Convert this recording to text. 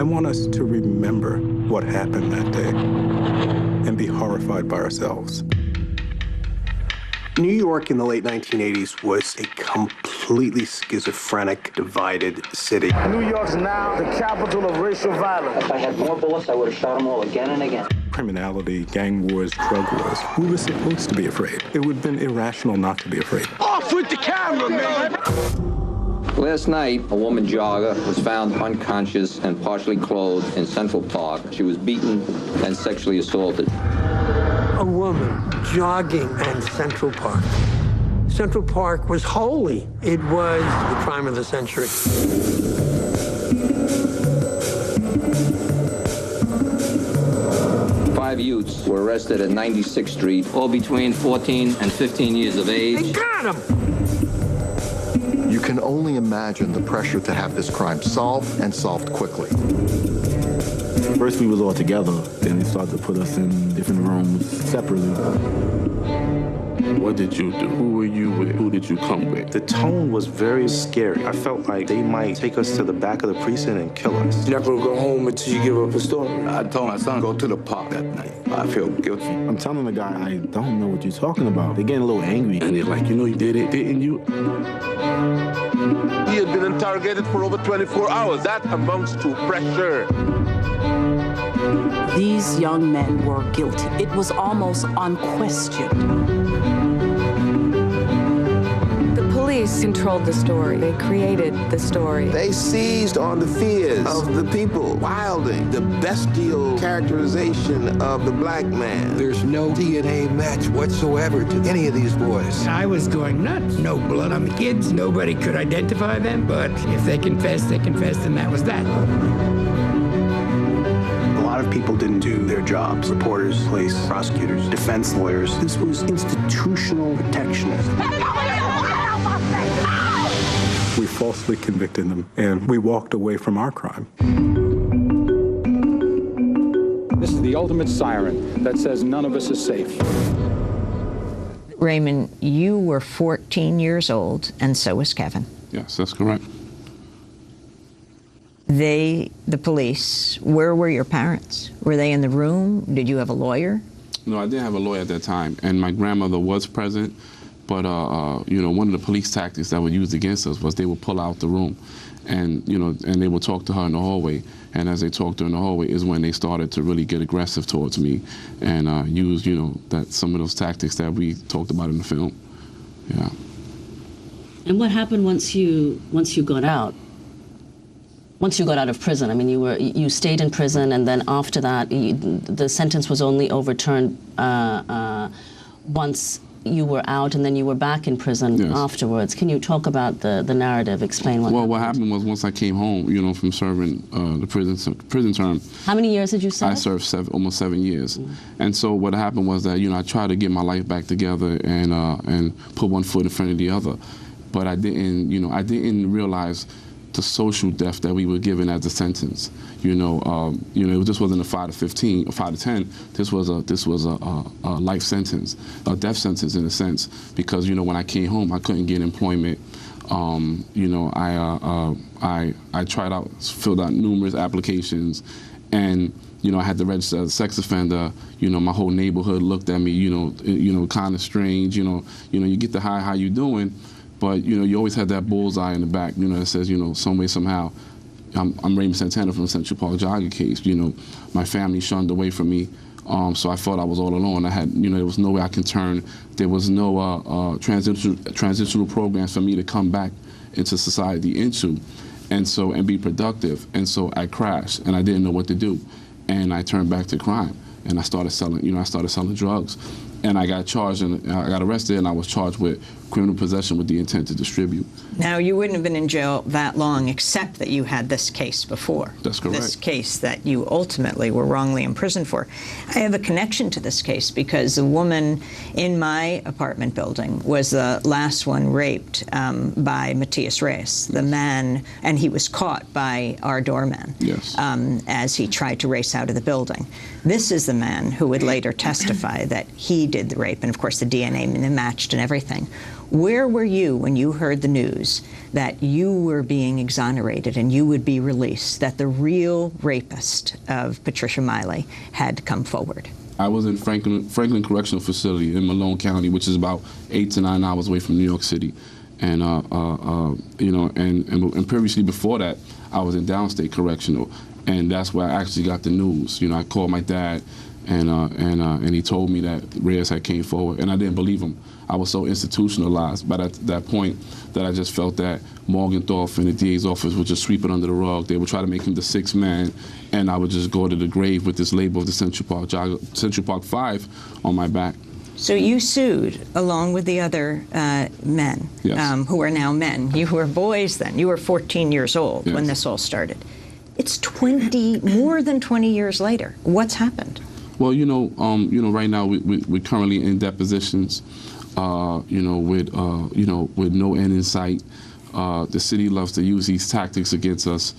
I want us to remember what happened that day and be horrified by ourselves. New York in the late 1980s was a completely schizophrenic, divided city. New York's now the capital of racial violence. If I had more bullets, I would have shot them all again and again. Criminality, gang wars, drug wars. We were supposed to be afraid. It would have been irrational not to be afraid. Off with the camera, man! Last night, a woman jogger was found unconscious and partially clothed in Central Park. She was beaten and sexually assaulted. A woman jogging in Central Park. Central Park was holy. It was the crime of the century. 5 youths were arrested at 96th Street, all between 14 and 15 years of age. They got him! You can only imagine the pressure to have this crime solved and solved quickly. First we was all together, then they started to put us in different rooms separately. What did you do? Who were you with? Who did you come with? The tone was very scary. I felt like they might take us to the back of the precinct and kill us. You're not gonna go home until you give up a story. I told my son, go to the park that night. I feel guilty. I'm telling the guy, I don't know what you're talking about. They're getting a little angry. And they're like, you know you did it, didn't you? He had been interrogated for over 24 hours. That amounts to pressure. These young men were guilty. It was almost unquestioned. The police controlled the story. They created the story. They seized on the fears of the people, wilding the bestial characterization of the black man. There's no DNA match whatsoever to any of these boys. I was going nuts. No blood on the kids. Nobody could identify them, but if they confessed, and that was that. A lot of people didn't do their jobs. Reporters, police, prosecutors, defense lawyers. This was institutional protectionism. We falsely convicted them, and we walked away from our crime. This is the ultimate siren that says none of us is safe. Raymond, you were 14 years old, and so was Kevin. Yes, that's correct. The police, where were your parents? Were they in the room? Did you have a lawyer? No, I didn't have a lawyer at that time, and my grandmother was present, but, you know, one of the police tactics that were used against us was they would pull out the room, and, you know, and they would talk to her in the hallway, and as they talked to her in the hallway is when they started to really get aggressive towards me and use, you know, some of those tactics that we talked about in the film. Yeah. And what happened once you got out? Once you got out of prison, I mean, you stayed in prison, and then after that, the sentence was only overturned once you were out, and then you were back in prison afterwards. Can you talk about the narrative? Explain what. Well, what happened was once I came home, you know, from serving the prison term. How many years did you serve? I served almost 7 years, and so what happened was that, you know, I tried to get my life back together and put one foot in front of the other, but I didn't, you know, I didn't realize the social death that we were given as a sentence. You know, this wasn't a 5 to 15 or 5 to 10. This was a life sentence, a death sentence in a sense, because, you know, when I came home, I couldn't get employment. You know, I tried out, filled out numerous applications, and, you know, I had to register as a sex offender. You know, my whole neighborhood looked at me, you know, kind of strange. You know, you get the hi, how you doing? But, you know, you always had that bullseye in the back, you know, that says, you know, some way, somehow, I'm Raymond Santana from the Central Park jogger case. You know, my family shunned away from me, so I thought I was all alone. I had, you know, there was no way I could turn. There was no transitional programs for me to come back into society into, and be productive. And so I crashed, and I didn't know what to do, and I turned back to crime, and I started selling, you know, drugs. And I got charged, and I got arrested, and I was charged with criminal possession with the intent to distribute. Now, you wouldn't have been in jail that long, except that you had this case before. That's correct. This case that you ultimately were wrongly imprisoned for. I have a connection to this case because the woman in my apartment building was the last one raped by Matias Reyes, the man, and he was caught by our doorman as he tried to race out of the building. This is the man who would later testify that he did the rape, and of course the DNA matched and everything. Where were you when you heard the news that you were being exonerated and you would be released, that the real rapist of Patricia Miley had come forward? I was in Franklin Correctional Facility in Malone County, which is about 8 to 9 hours away from New York City. And, you know, and previously before that, I was in Downstate Correctional. And that's where I actually got the news. You know, I called my dad, and he told me that Reyes had came forward, and I didn't believe him. I was so institutionalized by that point that I just felt that Morgenthau and the DA's office would just sweep it under the rug. They would try to make him the sixth man, and I would just go to the grave with this label of the Central Park 5 on my back. So you sued along with the other men, yes. Who are now men. You were boys then. You were 14 years old yes. when this all started. It's more than 20 years later. What's happened? Well, you know, right now we're currently in depositions, you know, with no end in sight. The city loves to use these tactics against us.